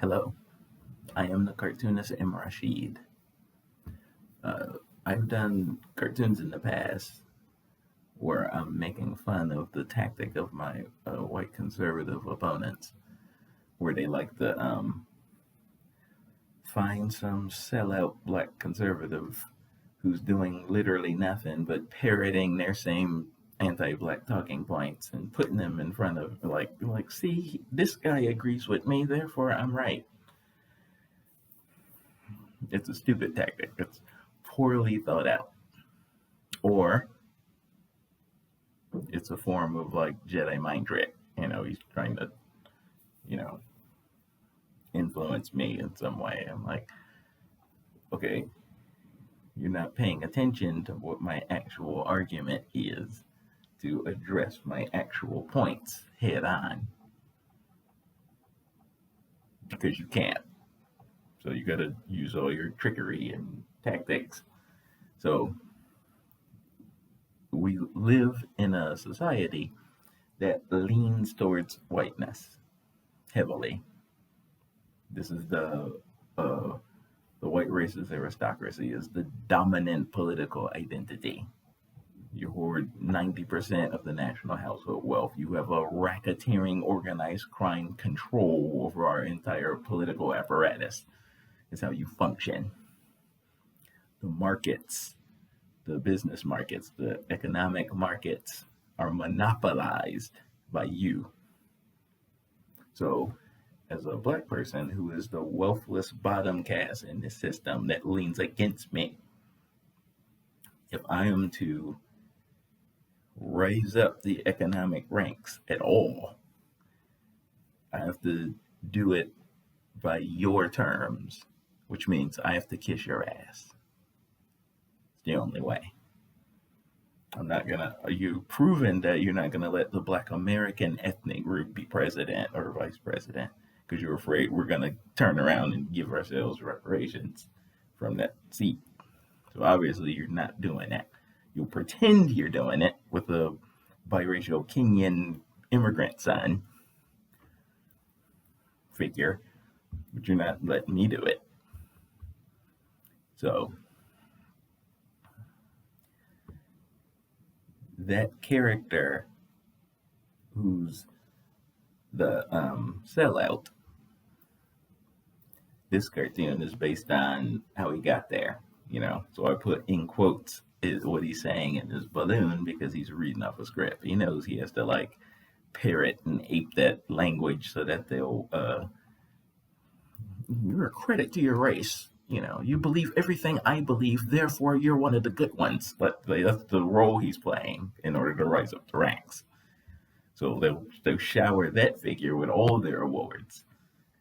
Hello, I am the cartoonist M. Rashid. I've done cartoons in the past where I'm making fun of the tactic of my white conservative opponents, where they like to find some sellout black conservative who's doing literally nothing but parroting their same anti-black talking points and putting them in front of see, this guy agrees with me, therefore I'm right. It's a stupid tactic. It's poorly thought out. Or it's a form of like Jedi mind trick. He's trying to, you know, influence me in some way. I'm like, okay, you're not paying attention to what my actual argument is to address my actual points head on because you can't. So you got to use all your trickery and tactics. So we live in a society that leans towards whiteness heavily. This is the white racist aristocracy is the dominant political identity. You hoard 90% of the national household wealth. You have a racketeering organized crime control over our entire political apparatus. It's how you function. The markets, the business markets, the economic markets are monopolized by you. So as a black person who is the wealthless bottom caste in this system that leans against me, if I am to raise up the economic ranks at all, I have to do it by your terms, which means I have to kiss your ass. It's the only way. You've proven that you're not gonna let the Black American ethnic group be president or vice president because you're afraid we're going to turn around and give ourselves reparations from that seat. So obviously you're not doing that. You'll pretend you're doing it with a biracial Kenyan immigrant son figure, but you're not letting me do it. So that character who's the sellout, this cartoon is based on how he got there, So I put in quotes is what he's saying in his balloon because he's reading off a script. He knows he has to like parrot and ape that language so that they'll you're a credit to your race. You believe everything I believe, therefore you're one of the good ones. But that's the role he's playing in order to rise up the ranks. So they'll shower that figure with all their awards.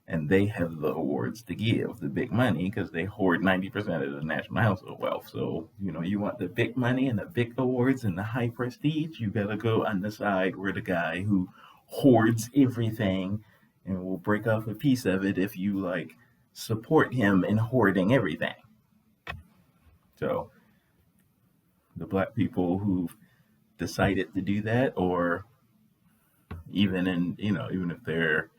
And they have the awards to give, the big money, because they hoard 90% of the national household wealth. So, you want the big money and the big awards and the high prestige, you gotta go on the side where the guy who hoards everything and will break off a piece of it if you like support him in hoarding everything. So the black people who've decided to do that, or even if they're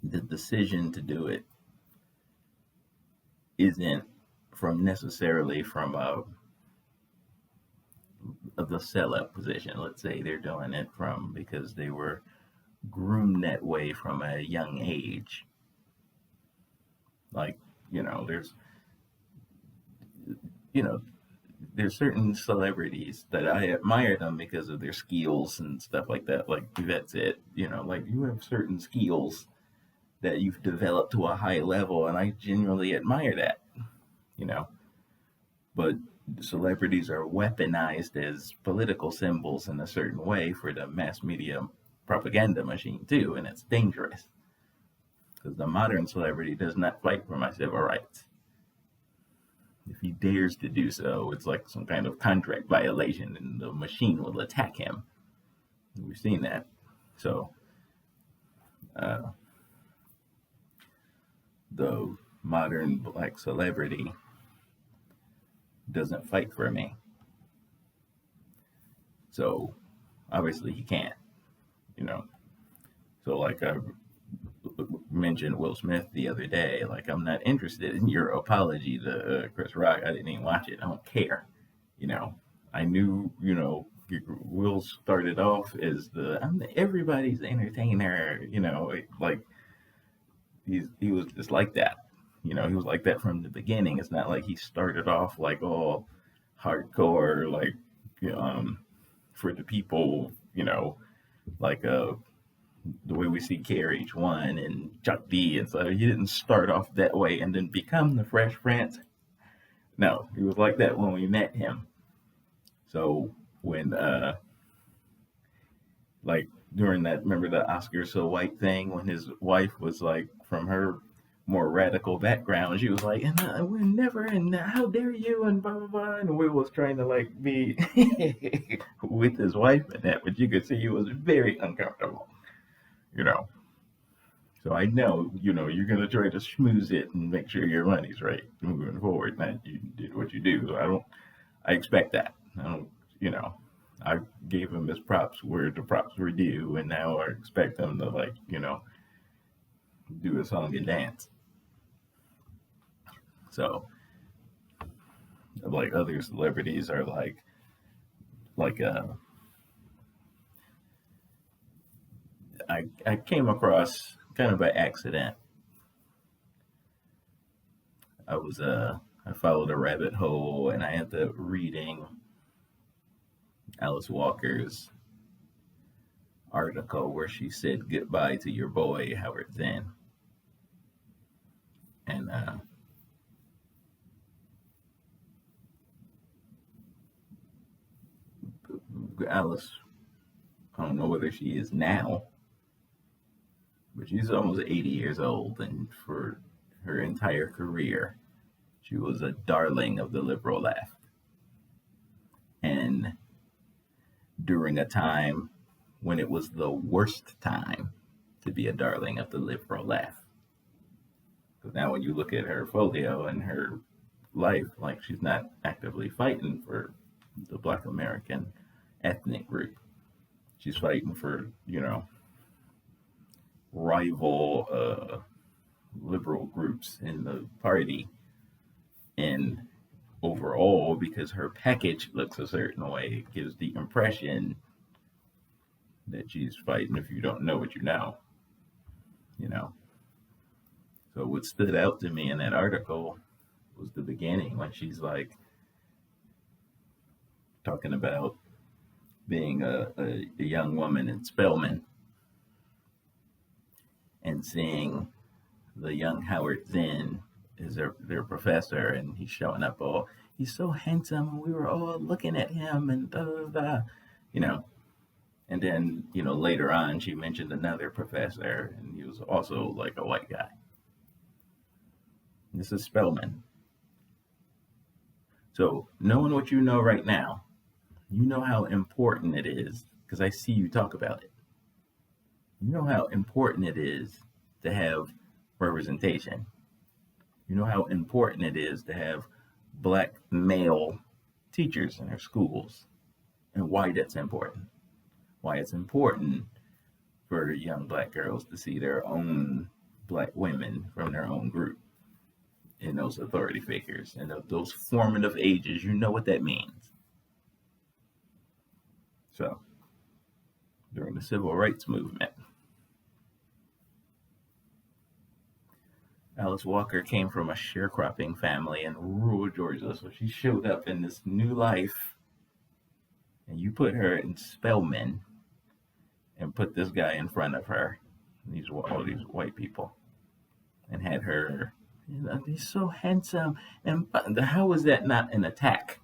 the decision to do it isn't necessarily from the sellout position. Let's say they're doing it from because they were groomed that way from a young age. Like, there's certain celebrities that I admire them because of their skills and stuff like that. Like that's it. Like you have certain skills that you've developed to a high level, and I genuinely admire that. But celebrities are weaponized as political symbols in a certain way for the mass media propaganda machine too, and it's dangerous because the modern celebrity does not fight for my civil rights. If he dares to do so, it's like some kind of contract violation, and the machine will attack him. We've seen that. So the modern black celebrity doesn't fight for me. So obviously he can't, So like I mentioned Will Smith the other day, like I'm not interested in your apology to Chris Rock. I didn't even watch it. I don't care. You know, I knew, Will started off as everybody's entertainer, like he was just like that. He was like that from the beginning. It's not like he started off like all hardcore, like for the people, like the way we see KRH-One and Chuck D, and so he didn't start off that way and then become the Fresh Prince. No, he was like that when we met him. So when like during that, remember the Oscar so white thing when his wife was like from her more radical background, she was like, and we're never, and how dare you, and blah blah blah, and Will was trying to like be with his wife and that, but you could see he was very uncomfortable, you know. So I know, you're gonna try to schmooze it and make sure your money's right moving forward. Not you did what you do. So I expect that. I don't, I gave him his props where the props were due, and now I expect him to like, do a song and dance. So, like other celebrities are like I came across kind of by accident. I followed a rabbit hole and I ended up reading Alice Walker's article where she said goodbye to your boy Howard Zinn. And Alice, I don't know whether she is now, but she's almost 80 years old, and for her entire career, she was a darling of the liberal left. And during a time when it was the worst time to be a darling of the liberal left. Because now when you look at her folio and her life, like she's not actively fighting for the Black American ethnic group. She's fighting for, rival liberal groups in the party. And overall, because her package looks a certain way, it gives the impression that she's fighting if you don't know what you know. So what stood out to me in that article was the beginning when she's like talking about being a young woman in Spelman and seeing the young Howard Zinn is their professor, and he's showing up all, he's so handsome, and we were all looking at him, and da da da, And then, later on, she mentioned another professor, and he was also like a white guy. This is Spelman. So, knowing what you know right now, you know how important it is, because I see you talk about it. You know how important it is to have representation. You know how important it is to have Black male teachers in our schools, and why that's important. Why it's important for young Black girls to see their own Black women from their own group in those authority figures and those formative ages. You know what that means. So, during the Civil Rights Movement, Alice Walker came from a sharecropping family in rural Georgia, so she showed up in this new life, and you put her in Spelman and put this guy in front of her, all these white people, and had her, he's so handsome, and how is that not an attack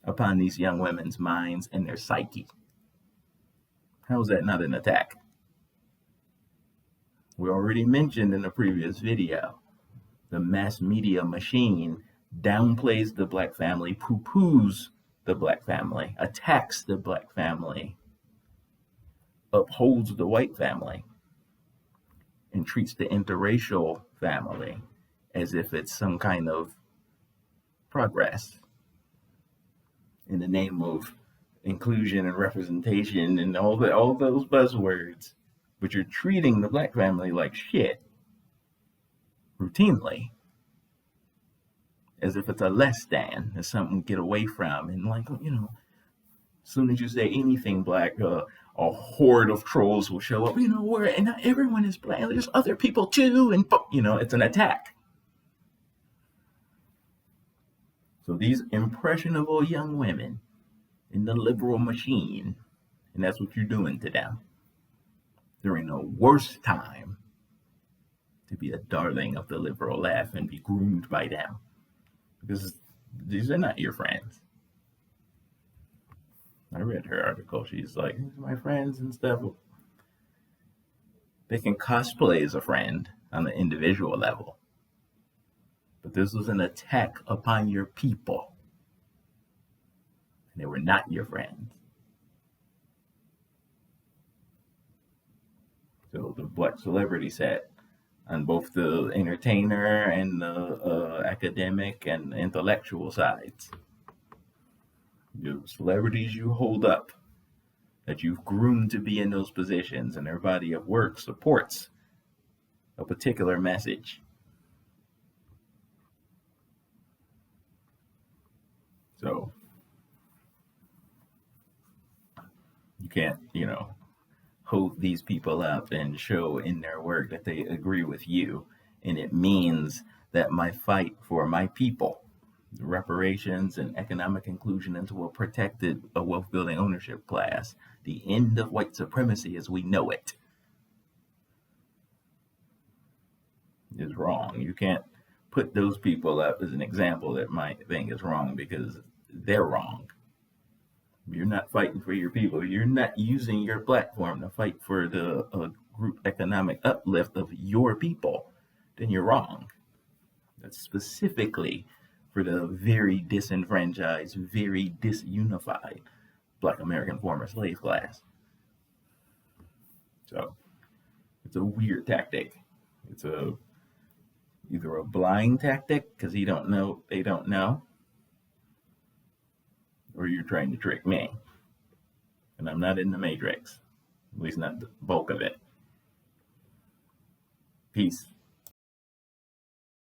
upon these young women's minds and their psyche? How is that not an attack? We already mentioned in a previous video, the mass media machine downplays the Black family, poo-poos the Black family, attacks the Black family, upholds the white family, and treats the interracial family as if it's some kind of progress in the name of inclusion and representation and all those buzzwords. but you're treating the black family like shit routinely, as if it's a less than, as something to get away from. And like, as soon as you say anything black, a horde of trolls will show up. Where and not everyone is black. There's other people too, and it's an attack. So these impressionable young women in the liberal machine, and that's what you're doing to them during the worst time to be a darling of the liberal left and be groomed by them, because these are not your friends. I read her article. She's like, these are my friends and stuff. They can cosplay as a friend on the individual level, but this was an attack upon your people. And they were not your friends. So the black celebrity set on both the entertainer and the academic and intellectual sides. The celebrities you hold up, that you've groomed to be in those positions, and their body of work supports a particular message. So you can't, hold these people up and show in their work that they agree with you. And it means that my fight for my people, reparations and economic inclusion into a protected, wealth building ownership class, the end of white supremacy as we know it, is wrong. You can't put those people up as an example that might think is wrong, because they're wrong. You're not fighting for your people. You're not using your platform to fight for the group economic uplift of your people. Then you're wrong. That's specifically for the very disenfranchised, very disunified Black American former slave class. So it's a weird tactic. It's either a blind tactic because they don't know, or you're trying to trick me. And I'm not in the Matrix, at least not the bulk of it. Peace.